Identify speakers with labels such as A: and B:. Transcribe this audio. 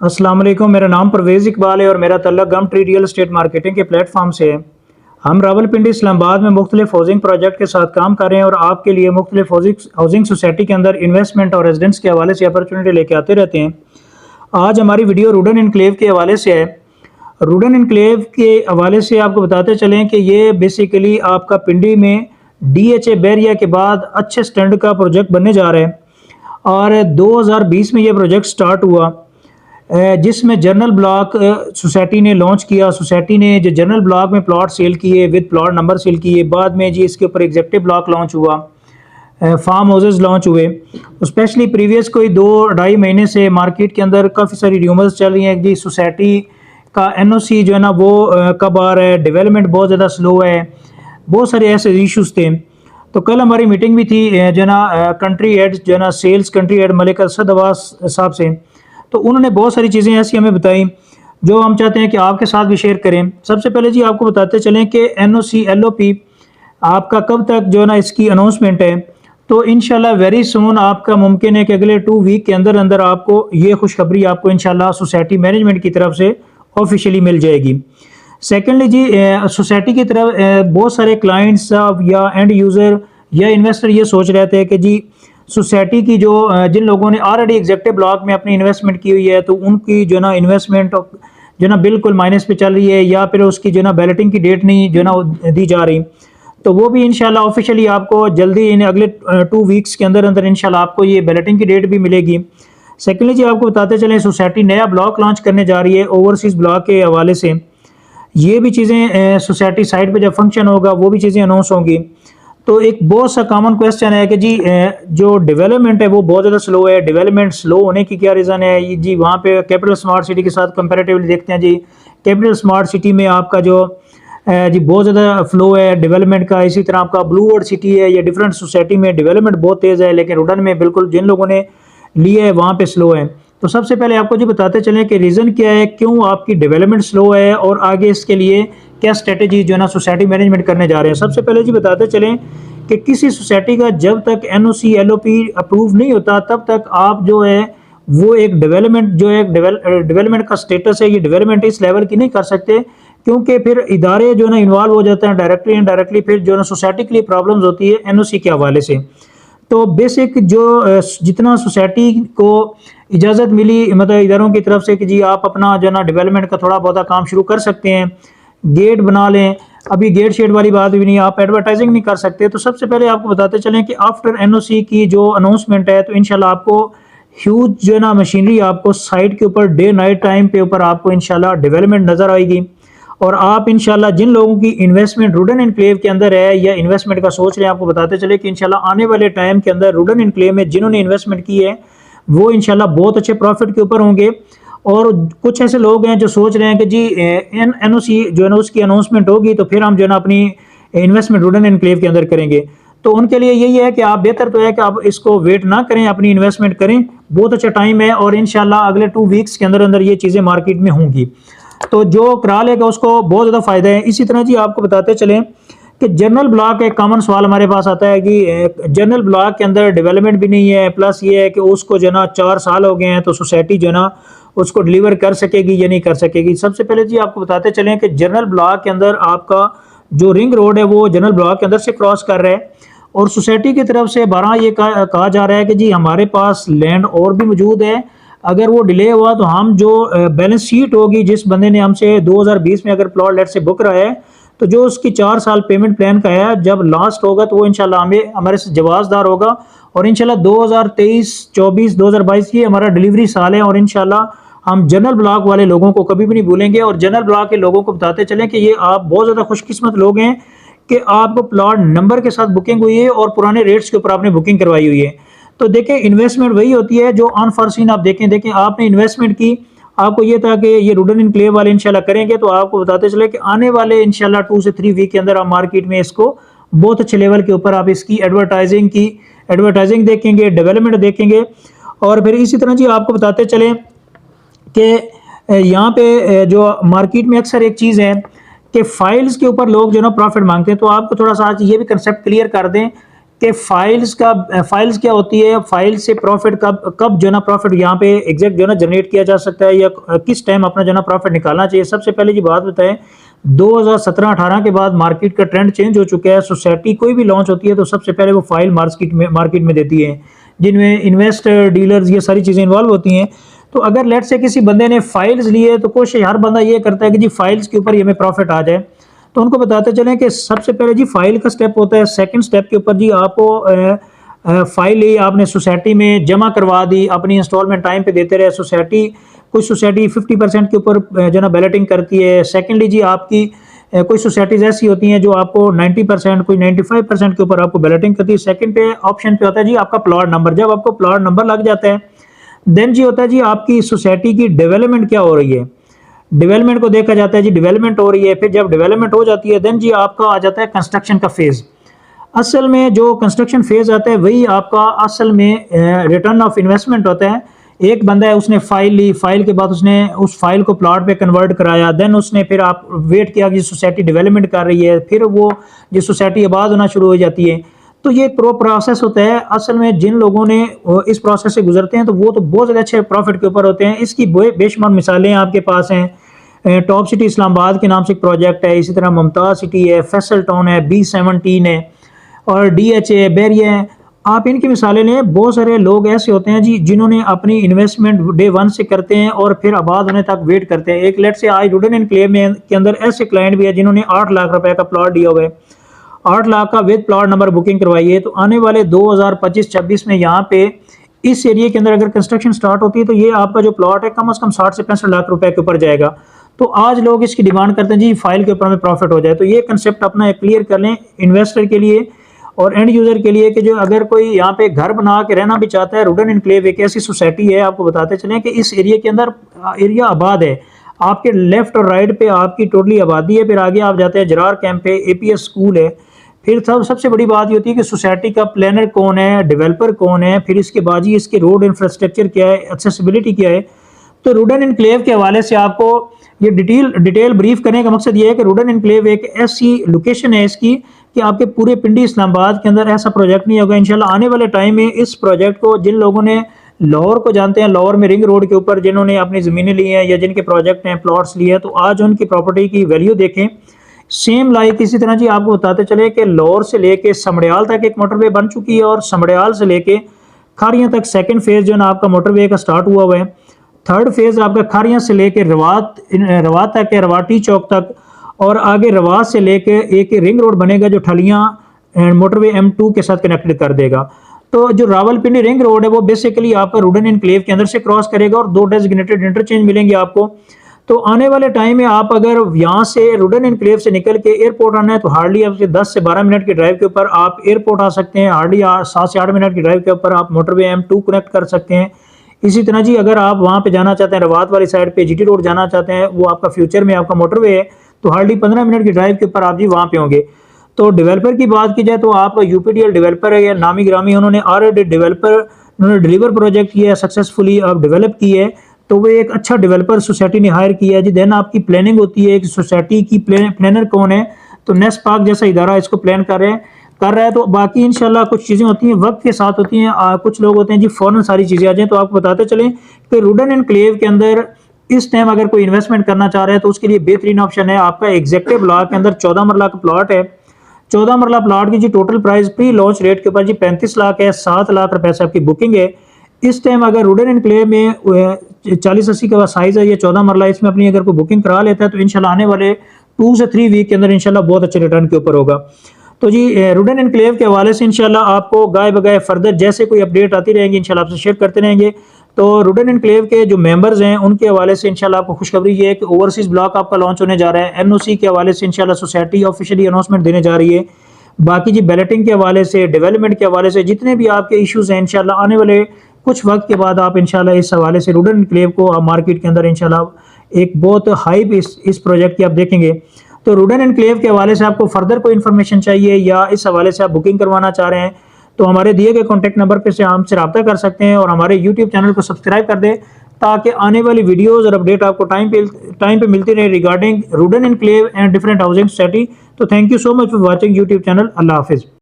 A: अस्सलाम वालेकुम। मेरा नाम परवेज़ इकबाल है और मेरा तल्लुक़ गमट्री रियल एस्टेट मार्केटिंग के प्लेटफॉर्म से है। हम रावलपिंडी इस्लामाबाद में मुख्तलिफ हाउसिंग प्रोजेक्ट के साथ काम कर रहे हैं और आपके लिए मुख्तलिफ हाउसिंग सोसाइटी के अंदर इन्वेस्टमेंट और रेजिडेंस के हवाले से अपॉर्चुनिटी लेके आते रहते हैं। आज हमारी वीडियो रूडन इनक्लेव के हवाले से है। रूडन इनक्लेव के हवाले से आपको बताते चलें कि ये बेसिकली आपका पिंडी में DHA बैरिया के बाद अच्छे स्टैंडर्ड का प्रोजेक्ट बनने जा रहा है और 2020 में ये प्रोजेक्ट स्टार्ट हुआ, जिसमें जनरल ब्लॉक सोसाइटी ने लॉन्च किया। सोसाइटी ने जो जनरल ब्लॉक में प्लॉट सेल किए, विद प्लॉट नंबर सेल किए। बाद में जी इसके ऊपर एग्जेक्टिव ब्लॉक लॉन्च हुआ, फार्म हाउसेज लॉन्च हुए। स्पेशली प्रीवियस कोई 2-2.5 महीने से मार्केट के अंदर काफ़ी सारी र्यूमर्स चल रही हैं कि सोसाइटी का NOC जो है ना वो कब आ रहा है, डेवलपमेंट बहुत ज़्यादा स्लो है, बहुत सारे ऐसे इश्यूज़ थे। तो कल हमारी मीटिंग भी थी जो ना कंट्री हेड जो है ना sales country head Malik Asad Abbas साहब से। तो उन्होंने बहुत सारी चीज़ें ऐसी हमें बताई जो हम चाहते हैं कि आपके साथ भी शेयर करें। सबसे पहले जी आपको बताते चलें कि NOC LOP आपका कब तक जो है ना इसकी अनाउंसमेंट है। तो इंशाल्लाह वेरी सून आपका मुमकिन है कि अगले 2 वीक के अंदर अंदर आपको ये खुशखबरी आपको इंशाल्लाह सोसाइटी मैनेजमेंट की तरफ से ऑफिशियली मिल जाएगी। सेकेंडली जी सोसाइटी की तरफ बहुत सारे क्लाइंट्स या एंड यूज़र या इन्वेस्टर ये सोच रहे थे कि जी सोसाइटी की जो जिन लोगों ने ऑलरेडी एग्जेक्टिव ब्लॉक में अपनी इन्वेस्टमेंट की हुई है तो उनकी जो ना इन्वेस्टमेंट जो ना बिल्कुल माइनस पे चल रही है या फिर उसकी जो ना बैलेटिंग की डेट नहीं जो ना दी जा रही। तो वो भी इंशाल्लाह ऑफिशियली आपको जल्दी इन अगले 2 वीक्स के अंदर अंदर इंशाल्लाह आपको ये बैलेटिंग की डेट भी मिलेगी। सेकेंडली जी आपको बताते चलें सोसाइटी नया ब्लॉक लॉन्च करने जा रही है ओवरसीज़ ब्लॉक के हवाले से। ये भी चीज़ें सोसाइटी साइट पे जब फंक्शन होगा वो भी चीज़ें अनाउंस होंगी। तो एक बहुत सा कॉमन क्वेश्चन है कि जी जो डेवलपमेंट है वो बहुत ज़्यादा स्लो है। डेवलपमेंट स्लो होने की क्या रीज़न है जी? वहाँ पे कैपिटल स्मार्ट सिटी के साथ कंपैरेटिवली देखते हैं जी, कैपिटल स्मार्ट सिटी में आपका जो जी बहुत ज़्यादा फ्लो है डेवलपमेंट का। इसी तरह आपका ब्लू वर्ल्ड सिटी है, ये डिफरेंट सोसाइटी में डेवलपमेंट बहुत तेज़ है, लेकिन रूडन में बिल्कुल जिन लोगों ने लिए है वहाँ पे स्लो है। तो सबसे पहले आपको जी बताते चलें कि रीज़न क्या है, क्यों आपकी डेवलपमेंट स्लो है और आगे इसके लिए क्या स्ट्रेटेजी जो है ना सोसाइटी मैनेजमेंट करने जा रहे हैं। सबसे पहले जी बताते चलें कि किसी सोसाइटी का जब तक NOC LOP अप्रूव नहीं होता तब तक आप जो है वो एक डेवलपमेंट जो है डेवलपमेंट का स्टेटस है, ये डेवलपमेंट इस लेवल की नहीं कर सकते, क्योंकि फिर इदारे जो है ना इन्वॉल्व हो जाते हैं डायरेक्टली इनडायरेक्टली, फिर जो है ना सोसाइटी के लिए प्रॉब्लम्स होती है NOC के हवाले से। तो बेसिक जो जितना सोसाइटी को इजाज़त मिली मतलब इदारों की तरफ से कि जी आप अपना जो है ना डेवलपमेंट का थोड़ा बहुत काम शुरू कर सकते हैं, गेट बना लें। अभी गेट शेड वाली बात भी नहीं, आप एडवर्टाइजिंग नहीं कर सकते। तो सबसे पहले आपको बताते चलें कि आफ्टर NOC की जो अनाउंसमेंट है तो इंशाल्लाह आपको ह्यूज जो है ना मशीनरी आपको साइट के ऊपर डे नाइट टाइम पे ऊपर आपको इंशाल्लाह डेवलपमेंट नज़र आएगी। और आप इंशाल्लाह जिन लोगों की इन्वेस्टमेंट रूडन इनक्लेव के अंदर है या इन्वेस्टमेंट का सोच रहे हैं, आपको बताते चले कि इंशाल्लाह आने वाले टाइम के अंदर रूडन इनक्लेव में जिन्होंने इन्वेस्टमेंट की है वो इंशाल्लाह बहुत अच्छे प्रॉफिट के ऊपर होंगे। और कुछ ऐसे लोग हैं जो सोच रहे हैं कि जी NOC जो है ना उसकी अनाउंसमेंट होगी तो फिर हम जो है ना अपनी इन्वेस्टमेंट रूडन इनक्लेव के अंदर करेंगे। तो उनके लिए यही है कि आप बेहतर तो है कि आप इसको वेट ना करें, अपनी इन्वेस्टमेंट करें, बहुत अच्छा टाइम है और इंशाल्लाह अगले 2 वीक्स के अंदर अंदर ये चीज़ें मार्केट में होंगी। तो जो करा लेगा उसको बहुत ज़्यादा फ़ायदा है। इसी तरह जी आपको बताते चलें कि जनरल ब्लॉक एक कॉमन सवाल हमारे पास आता है कि जनरल ब्लॉक के अंदर डेवलपमेंट भी नहीं है, प्लस ये है कि उसको जो ना 4 साल हो गए हैं तो सोसाइटी जो ना उसको डिलीवर कर सकेगी या नहीं कर सकेगी। सबसे पहले जी आपको बताते चलें कि जनरल ब्लॉक के अंदर आपका जो रिंग रोड है वो जनरल ब्लॉक के अंदर से क्रॉस कर रहा है और सोसाइटी की तरफ से 12 ये कहा जा रहा है कि जी हमारे पास लैंड और भी मौजूद है। अगर वो डिले हुआ तो हम जो बैलेंस शीट होगी, जिस बंदे ने हमसे 2020 में अगर प्लॉट लेट से बुक रहा है तो जो उसकी 4 साल पेमेंट प्लान का है जब लास्ट होगा तो वो इंशाल्लाह हमें हमारे से जवाबदार होगा। और इंशाल्लाह 2023, 24, 2022 ये हमारा डिलीवरी साल है और इंशाल्लाह हम जनरल ब्लॉक वाले लोगों को कभी भी नहीं भूलेंगे। और जनरल ब्लॉक के लोगों को बताते चलें कि ये आप बहुत ज़्यादा खुशकिस्मत लोग हैं कि आपको प्लॉट नंबर के साथ बुकिंग हुई है और पुराने रेट्स के ऊपर आपने बुकिंग करवाई हुई है। तो देखें इन्वेस्टमेंट वही होती है जो अनफॉर्सीन आप देखें आपने इन्वेस्टमेंट की, आपको ये था कि ये रूडन इनक्लेव वाले इंशाल्लाह करेंगे तो आपको बताते चले कि आने वाले इंशाल्लाह 2 से 3 वीक के अंदर आप मार्केट में इसको बहुत अच्छे लेवल के ऊपर आप इसकी एडवर्टाइजिंग देखेंगे, डेवलपमेंट देखेंगे। और फिर इसी तरह जी आपको बताते चलें कि यहाँ पे जो मार्केट में अक्सर एक चीज़ है कि फाइल्स के ऊपर लोग जो ना प्रॉफिट मांगते हैं। तो आपको थोड़ा सा आज ये भी कंसेप्ट क्लियर कर दें कि फाइल्स क्या होती है, फाइल से प्रॉफिट कब जो ना प्रॉफिट यहाँ पे एग्जैक्ट जो ना जनरेट किया जा सकता है या किस टाइम अपना जो ना प्रॉफिट निकालना चाहिए। सबसे पहले जी बात बताएं, 2017-18 के बाद मार्केट का ट्रेंड चेंज हो चुका है। सोसाइटी कोई भी लॉन्च होती है तो सबसे पहले वो फाइल मार्केट में देती है, जिनमें इन्वेस्टर, डीलर्स, ये सारी चीज़ें इन्वॉल्व होती हैं। तो अगर लेट से किसी बंदे ने फाइल्स लिए तो कोशिश हर बंदा ये करता है कि जी फाइल्स के ऊपर ये हमें प्रॉफिट आ जाए। तो उनको बताते चलें कि सबसे पहले जी फाइल का स्टेप होता है। सेकंड स्टेप के ऊपर जी आपको फाइल ली, आपने सोसाइटी में जमा करवा दी, अपनी इंस्टॉलमेंट टाइम पे देते रहे। कुछ सोसाइटी 50% के ऊपर जो ना बैलेटिंग करती है। सेकेंडली जी आपकी कोई सोसाइटीज ऐसी होती हैं जो आपको 90%, कोई 95% के ऊपर आपको बैलेटिंग करती है। सेकंड पे ऑप्शन पे होता है जी आपका प्लॉट नंबर। जब आपको प्लॉट नंबर लग जाता है देन जी होता है जी आपकी सोसाइटी की डेवलपमेंट क्या हो रही है, डेवलपमेंट को देखा जाता है जी, डेवलपमेंट हो रही है। फिर जब डेवलपमेंट हो जाती है देन जी आपका आ जाता है कंस्ट्रक्शन का फेज। असल में जो कंस्ट्रक्शन फेज आता है वही आपका असल में रिटर्न ऑफ इन्वेस्टमेंट होता है। एक बंदा है, उसने फाइल ली, फाइल के बाद उसने उस फाइल को प्लॉट पे कन्वर्ट कराया, देन उसने फिर आप वेट किया कि सोसाइटी डेवलपमेंट कर रही है, फिर वो जो सोसाइटी आबाद होना शुरू हो जाती है। तो ये प्रोसेस होता है। असल में जिन लोगों ने इस प्रोसेस से गुजरते हैं तो वो तो बहुत ज़्यादा अच्छे प्रॉफिट के ऊपर होते हैं। इसकी बेशुमार मिसालें आपके पास हैं। टॉप सिटी इस्लामाबाद के नाम से एक प्रोजेक्ट है, इसी तरह मुमताज़ सिटी है, फैसल टाउन है, B17 है और DHA है, बैरिया है। आप इनकी मिसालें लें। बहुत सारे लोग ऐसे होते हैं जी जिन्होंने अपनी इन्वेस्टमेंट डे 1 से करते हैं और फिर आबाद होने तक वेट करते हैं। एक लेट से आज रुडन एनक्लेव में के अंदर ऐसे क्लाइंट भी है जिन्होंने 8 लाख रुपए का प्लॉट लिया हुआ है, 8 लाख का विद प्लॉट नंबर बुकिंग करवाई है। तो आने वाले 2025-26 में यहाँ पे इस एरिया के अंदर अगर कंस्ट्रक्शन स्टार्ट होती है तो ये आपका जो प्लॉट है कम से कम 60 से 65 लाख रुपए के ऊपर जाएगा। तो आज लोग इसकी डिमांड करते हैं जी फाइल के ऊपर हमें प्रॉफिट हो जाए। तो ये कंसेप्ट अपना क्लियर कर लें इन्वेस्टर के लिए और एंड यूजर के लिए कि जो अगर कोई यहाँ पे घर बना के रहना भी चाहता है। रुडन एनक्लेव एक ऐसी सोसाइटी है, आपको बताते चलें कि इस एरिया के अंदर एरिया आबाद है। आपके लेफ्ट और राइट पे आपकी टोटली आबादी है। फिर आगे आप जाते हैं जरार कैंप पे, APS स्कूल है। फिर सबसे बड़ी बात ये होती है कि सोसाइटी का प्लानर कौन है, डेवलपर कौन है, फिर इसके बाद ही इसके रोड इंफ्रास्ट्रक्चर क्या है, एक्सेसिबिलिटी क्या है। तो रुडन एनक्लेव के हवाले से आपको ये डिटेल ब्रीफ करने का मकसद ये है कि रुडन एनक्लेव एक ऐसी लोकेशन है इसकी कि आपके पूरे पिंडी इस्लामाबाद के अंदर ऐसा प्रोजेक्ट नहीं होगा। इंशाल्लाह आने वाले टाइम में इस प्रोजेक्ट को जिन लोगों ने लाहौर को जानते हैं, लाहौर में रिंग रोड के ऊपर जिन्होंने अपनी ज़मीनें ली हैं या जिनके प्रोजेक्ट हैं, प्लॉट्स लिए हैं, तो आज उनकी प्रॉपर्टी की वैल्यू देखें। सेम लाइक इसी तरह जी आपको बताते चले कि लाहौर से लेके समड़ियाल तक एक मोटरवे बन चुकी है और समड़ियाल से लेके खारियां तक सेकंड फेज जो है ना आपका मोटरवे का स्टार्ट हुआ है। थर्ड फेज आपका खारियां से लेके रवात तक है, रवाटी चौक तक, और आगे रवात से लेके एक रिंग रोड बनेगा जो ठलियां मोटरवे M2 के साथ कनेक्टेड कर देगा। तो जो रावलपिंडी रिंग रोड है वो बेसिकली आपका रुडन एनक्लेव के अंदर से क्रॉस करेगा और 2 डेजिग्नेटेड इंटरचेंज मिलेंगे आपको। तो आने वाले टाइम में आप अगर यहाँ से रुडन एनक्लेव से निकल के एयरपोर्ट आना है तो हार्डली आपसे 10 से 12 मिनट की ड्राइव के ऊपर आप एयरपोर्ट आ सकते हैं। हार्डली 7 से 8 मिनट की ड्राइव के ऊपर आप मोटरवे M2 कनेक्ट कर सकते हैं। इसी तरह जी अगर आप वहाँ पे जाना चाहते हैं, रवात वाली साइड पे GT रोड जाना चाहते हैं, वो आपका फ्यूचर में आपका मोटरवे है, तो हार्डली 15 मिनट की ड्राइव के ऊपर आप जी वहाँ पे होंगे। तो डेवलपर की बात की जाए तो आपका UPDL डेवलपर है या नामी ग्रामी, उन्होंने ऑलरेडी उन्होंने डिलीवर प्रोजेक्ट किया है, सक्सेसफुली अब डेवलप की है। तो वो एक अच्छा डेवलपर सोसाइटी ने हायर किया है जी। देन आपकी प्लानिंग होती है कि सोसाइटी की प्लानर कौन है, तो नेस्ट पार्क जैसा इदारा इसको प्लान कर रहा है। तो बाकी इंशाल्लाह कुछ चीज़ें होती हैं वक्त के साथ होती हैं। कुछ लोग होते हैं जी फ़ौरन सारी चीज़ें आ जाएं। तो आपको बताते चलें कि रुडन एनक्लेव के अंदर इस टाइम अगर कोई इन्वेस्टमेंट करना चाह रहा है तो उसके लिए बेहतरीन ऑप्शन है। आपका एग्जेक्टिव ब्लॉक के अंदर 14 मरला का प्लॉट है। 14 मरला प्लॉट की जी total price pre launch rate के ऊपर जी 35 लाख है, 7 लाख रुपए से आपकी बुकिंग है। इस टाइम अगर रुडन एनक्लेव में 40-80 का साइज़ है, ये 14 मरला, इसमें अपनी अगर कोई बुकिंग करा लेता है तो इंशाल्लाह आने वाले 2 से 3 वीक के अंदर इंशाल्लाह बहुत अच्छे रिटर्न के ऊपर होगा। तो जी रुडन एनक्लेव के हवाले से इंशाल्लाह आपको गाय बगाए फर्दर जैसे कोई अपडेट आती रहेंगी इंशाल्लाह आपसे शेयर करते रहेंगे। तो रुडन एनक्लेव के जो मेंबर्स हैं उनके हवाले से इंशाल्लाह आपको खुशखबरी ये है कि ओवरसीज़ ब्लॉक आपका लॉन्च होने जा रहा है। NOC के हवाले से इंशाल्लाह सोसाइटी ऑफिशियली अनाउंसमेंट देने जा रही है। बाकी जी बैलेटिंग के हवाले से, डेवलपमेंट के हवाले से जितने भी आपके इश्यूज़ हैं इंशाल्लाह आने वाले कुछ वक्त के बाद आप इंशाल्लाह इस हवाले से रुडन एनक्लेव को आप मार्केट के अंदर इंशाल्लाह एक बहुत हाइप इस प्रोजेक्ट की आप देखेंगे। तो रुडन एनक्लेव के हवाले से आपको फर्दर कोई इन्फॉर्मेशन चाहिए या इस हवाले से आप बुकिंग करवाना चाह रहे हैं तो हमारे दिए गए कॉन्टैक्ट नंबर पर से हमसे रब्ता कर सकते हैं और हमारे YouTube चैनल को सब्सक्राइब कर दें ताकि आने वाली वीडियोज़ और अपडेट आपको टाइम पे मिलती रहे regarding Rudan enclave and different housing society. तो thank you so much for watching YouTube channel. अल्लाह हाफिज़।